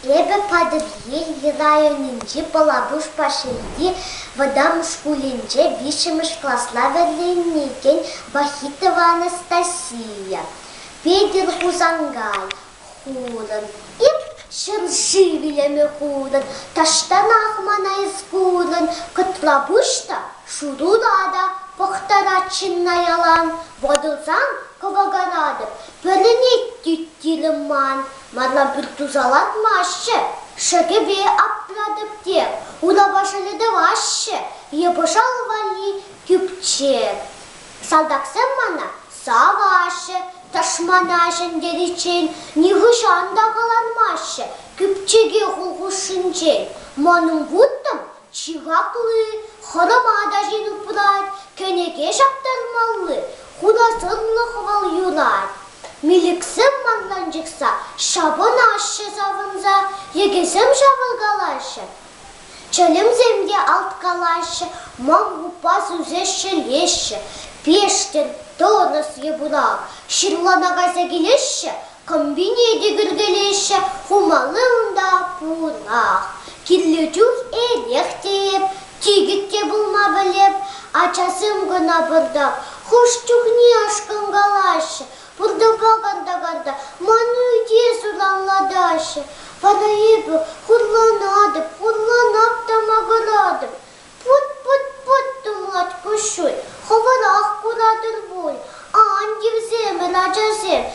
Эбе подъезде районинче Балабуш пашинде водам шкулинче бишимыш классла верленнекен Бахитова Анастасия. Педер хузангай хулан. Ип шырши билеме хулан. Таштан ахмана изгулан. Кытлабушта шудудада похтарачинна ялан. Водылсан ковагарадып. Пөленет тüttилімман. Марлан бір тузалат машы. Шыгебе апладып деп. Ула башылыды вашы. Ебышал вали күпчек. Салдаксен мана савашы. Ташманашын деречен. Нигышан да қаланмашы. Күпчеге құлғышынчен. Маның бұттым чиғақлы. Хырымада женіп бұрад. Көнеге шаптармалы. Худасынлы хвал юлар. Миликсем мандан жықса, шабын ашы завынза, егесем шабылгалашы. Чөлім земде алт калашы, мам гупас үзеші леші, пештен тоныс ебулақ, шырланага зәгелеші, комбинеде гүргелеші, хумалыңда пулақ. Кирлетух электеп, тегітте бұлма білеп, ачасым гына бұрдақ, хуштухне ашқын галашы. Burada baganda manu diye sulanladaşı. Bana ebe kullanıp da magaladım. Put tumlat kuşuy. Havada akuradır boy. An gibi zemel acazem.